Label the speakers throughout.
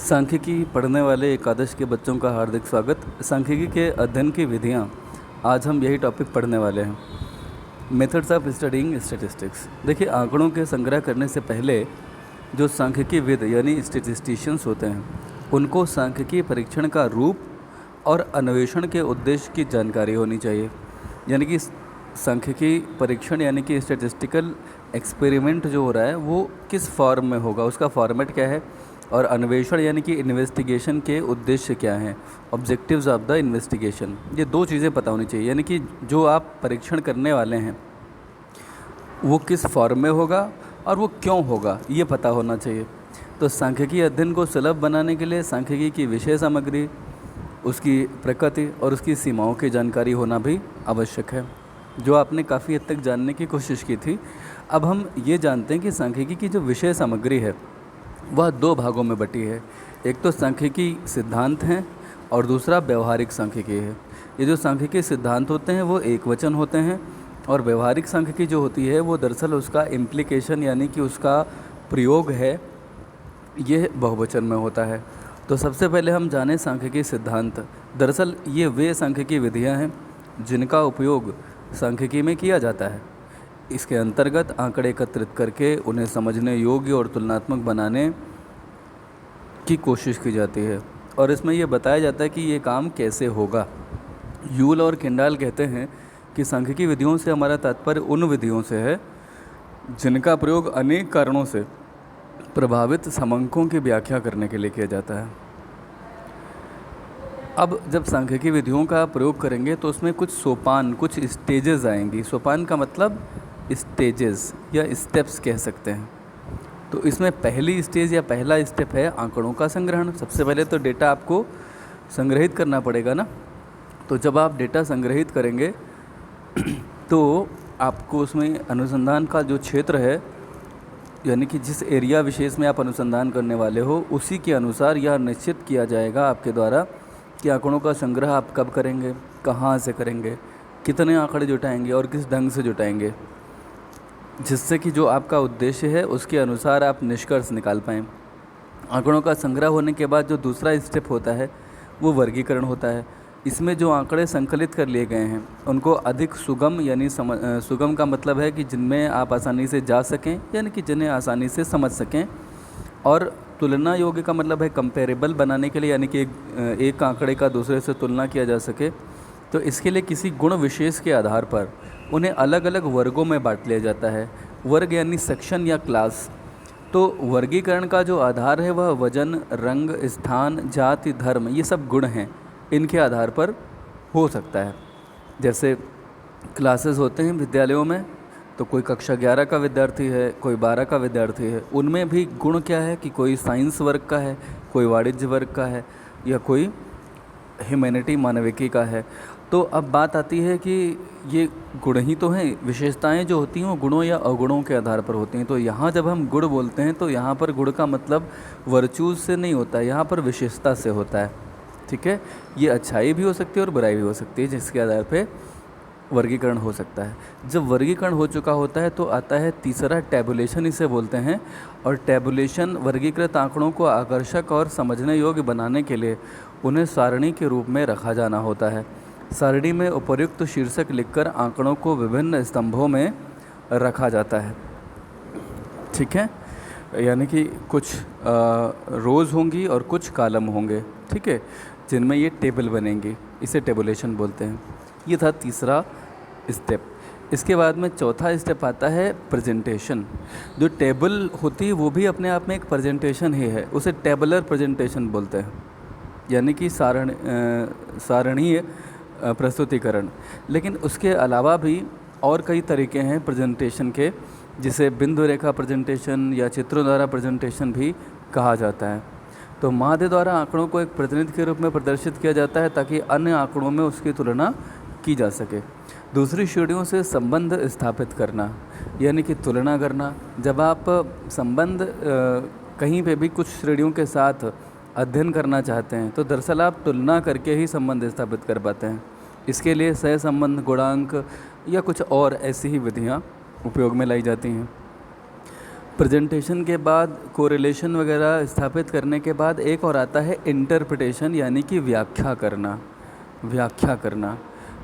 Speaker 1: सांख्यिकी पढ़ने वाले एकादश के बच्चों का हार्दिक स्वागत। सांख्यिकी के अध्ययन की विधियाँ, आज हम यही टॉपिक पढ़ने वाले हैं। Methods of studying statistics. देखिए, आंकड़ों के संग्रह करने से पहले जो सांख्यिकीविद यानी स्टैटिस्टिशियंस होते हैं, उनको सांख्यिकी परीक्षण का रूप और अन्वेषण के उद्देश्य की जानकारी होनी चाहिए। यानी कि सांख्यिकी परीक्षण यानी कि स्टैटिस्टिकल एक्सपेरिमेंट जो हो रहा है वो किस फॉर्म में होगा, उसका फॉर्मेट क्या है, और अन्वेषण यानी कि इन्वेस्टिगेशन के उद्देश्य क्या हैं, ऑब्जेक्टिव्स ऑफ द इन्वेस्टिगेशन। ये दो चीज़ें पता होनी चाहिए। यानी कि जो आप परीक्षण करने वाले हैं वो किस फॉर्म में होगा और वो क्यों होगा, ये पता होना चाहिए। तो सांख्यिकी अध्ययन को सुलभ बनाने के लिए सांख्यिकी की विषय सामग्री, उसकी प्रकृति और उसकी सीमाओं की जानकारी होना भी आवश्यक है, जो आपने काफ़ी हद तक जानने की कोशिश की थी। अब हम ये जानते हैं कि सांख्यिकी की जो विषय सामग्री है वह दो भागों में बटी है। एक तो सांख्यिकी सिद्धांत हैं और दूसरा व्यवहारिक सांख्यिकी है। ये जो सांख्यिकी सिद्धांत होते हैं वो एक वचन होते हैं, और व्यवहारिक सांख्यिकी जो होती है वो दरअसल उसका इम्प्लीकेशन यानी कि उसका प्रयोग है, ये बहुवचन में होता है। तो सबसे पहले हम जानें सांख्यिकी सिद्धांत। दरअसल ये वे सांख्यिकी विधियाँ हैं जिनका उपयोग सांख्यिकी में किया जाता है। इसके अंतर्गत आंकड़े एकत्रित करके उन्हें समझने योग्य और तुलनात्मक बनाने की कोशिश की जाती है, और इसमें यह बताया जाता है कि ये काम कैसे होगा। यूल और किंडाल कहते हैं कि सांख्यिकी विधियों से हमारा तात्पर्य उन विधियों से है जिनका प्रयोग अनेक कारणों से प्रभावित समंकों की व्याख्या करने के लिए किया जाता है। अब जब सांख्यिकी विधियों का प्रयोग करेंगे तो उसमें कुछ सोपान, कुछ स्टेजेस आएंगी। सोपान का मतलब स्टेजेस या स्टेप्स कह सकते हैं। तो इसमें पहली स्टेज या पहला स्टेप है आंकड़ों का संग्रहण। सबसे पहले तो डेटा आपको संग्रहित करना पड़ेगा ना। तो जब आप डेटा संग्रहित करेंगे तो आपको उसमें अनुसंधान का जो क्षेत्र है, यानी कि जिस एरिया विशेष में आप अनुसंधान करने वाले हो, उसी के अनुसार यह निश्चित किया जाएगा आपके द्वारा कि आंकड़ों का संग्रह आप कब करेंगे, कहाँ से करेंगे, कितने आंकड़े जुटाएंगे और किस ढंग से जुटाएंगे, जिससे कि जो आपका उद्देश्य है उसके अनुसार आप निष्कर्ष निकाल पाएँ। आंकड़ों का संग्रह होने के बाद जो दूसरा स्टेप होता है वो वर्गीकरण होता है। इसमें जो आंकड़े संकलित कर लिए गए हैं उनको अधिक सुगम यानी सुगम का मतलब है कि जिनमें आप आसानी से जा सकें, यानी कि जिन्हें आसानी से समझ सकें, और तुलना योग्य का मतलब है कंपेरेबल बनाने के लिए, यानी कि एक आंकड़े का दूसरे से तुलना किया जा सके। तो इसके लिए किसी गुण विशेष के आधार पर उन्हें अलग अलग वर्गों में बांट लिया जाता है। वर्ग यानी सेक्शन या क्लास। तो वर्गीकरण का जो आधार है वह वजन, रंग, स्थान, जाति, धर्म, ये सब गुण हैं, इनके आधार पर हो सकता है। जैसे क्लासेस होते हैं विद्यालयों में, तो कोई कक्षा 11 का विद्यार्थी है, कोई 12 का विद्यार्थी है, उनमें भी गुण क्या है कि कोई साइंस वर्ग का है, कोई वाणिज्य वर्ग का है, या कोई ह्यूमैनिटी मानविकी का है। तो अब बात आती है कि ये गुण ही तो हैं, विशेषताएं जो होती हैं वो गुणों या अवगुणों के आधार पर होती हैं। तो यहाँ जब हम गुण बोलते हैं तो यहाँ पर गुण का मतलब वर्चूज़ से नहीं होता है, यहाँ पर विशेषता से होता है। ठीक है, ये अच्छाई भी हो सकती है और बुराई भी हो सकती है, जिसके आधार पे वर्गीकरण हो सकता है। जब वर्गीकरण हो चुका होता है तो आता है तीसरा, टैबुलेशन इसे बोलते हैं। और टैबुलेशन वर्गीकृत आंकड़ों को आकर्षक और समझने योग्य बनाने के लिए उन्हें सारणी के रूप में रखा जाना होता है। सारणी में उपयुक्त शीर्षक लिखकर आंकड़ों को विभिन्न स्तंभों में रखा जाता है। ठीक है, यानी कि कुछ रोज़ होंगी और कुछ कॉलम होंगे, ठीक है, जिनमें ये टेबल बनेंगी, इसे टेबुलेशन बोलते हैं। ये था तीसरा स्टेप। इसके बाद में चौथा स्टेप आता है प्रेजेंटेशन। जो टेबल होती है वो भी अपने आप में एक प्रेजेंटेशन ही है, उसे टेबलर प्रेजेंटेशन बोलते हैं, यानी कि सारणीय प्रस्तुतिकरण। लेकिन उसके अलावा भी और कई तरीके हैं प्रेजेंटेशन के, जिसे बिंदु रेखा प्रेजेंटेशन या चित्रों द्वारा प्रेजेंटेशन भी कहा जाता है। तो माध्य द्वारा आंकड़ों को एक प्रतिनिधि के रूप में प्रदर्शित किया जाता है ताकि अन्य आंकड़ों में उसकी तुलना की जा सके। दूसरी श्रेणियों से संबंध स्थापित करना, यानी कि तुलना करना। जब आप संबंध कहीं पे भी कुछ श्रेणियों के साथ अध्ययन करना चाहते हैं तो दरअसल आप तुलना करके ही संबंध स्थापित कर पाते हैं। इसके लिए सहसंबंध गुणांक या कुछ और ऐसी ही विधियाँ उपयोग में लाई जाती हैं। प्रेजेंटेशन के बाद कोरिलेशन वगैरह स्थापित करने के बाद एक और आता है इंटरप्रिटेशन, यानी कि व्याख्या करना। व्याख्या करना,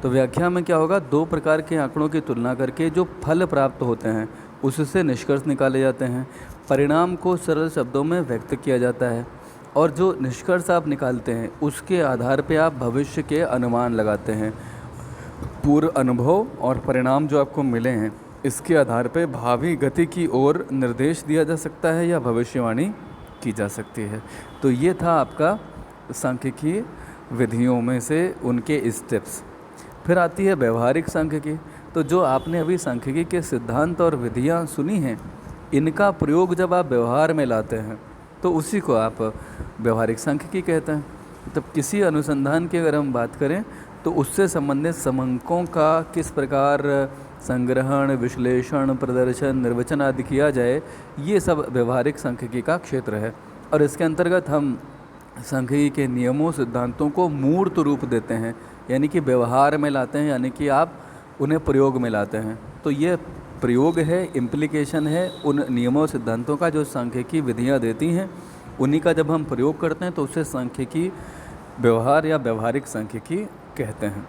Speaker 1: तो व्याख्या में क्या होगा, दो प्रकार के आंकड़ों की तुलना करके जो फल प्राप्त होते हैं उससे निष्कर्ष निकाले जाते हैं। परिणाम को सरल शब्दों में व्यक्त किया जाता है और जो निष्कर्ष आप निकालते हैं उसके आधार पे आप भविष्य के अनुमान लगाते हैं। पूर्व अनुभव और परिणाम जो आपको मिले हैं इसके आधार पे भावी गति की ओर निर्देश दिया जा सकता है या भविष्यवाणी की जा सकती है। तो ये था आपका सांख्यिकी विधियों में से उनके स्टेप्स। फिर आती है व्यवहारिक सांख्यिकी। तो जो आपने अभी सांख्यिकी के सिद्धांत और विधियाँ सुनी हैं, इनका प्रयोग जब आप व्यवहार में लाते हैं तो उसी को आप व्यवहारिक सांख्यिकी कहते हैं। तब किसी अनुसंधान की अगर हम बात करें तो उससे संबंधित समंकों का किस प्रकार संग्रहण, विश्लेषण, प्रदर्शन, निर्वचन आदि किया जाए, ये सब व्यवहारिक सांख्यिकी का क्षेत्र है। और इसके अंतर्गत हम सांख्यिकी के नियमों, सिद्धांतों को मूर्त रूप देते हैं, यानी कि व्यवहार में लाते हैं, यानी कि आप उन्हें प्रयोग में लाते हैं। तो ये प्रयोग है, इम्प्लीकेशन है उन नियमों, सिद्धांतों का जो सांख्यिकी विधियाँ देती हैं, उन्हीं का जब हम प्रयोग करते हैं तो उसे सांख्यिकी व्यवहार या व्यवहारिक सांख्यिकी कहते हैं।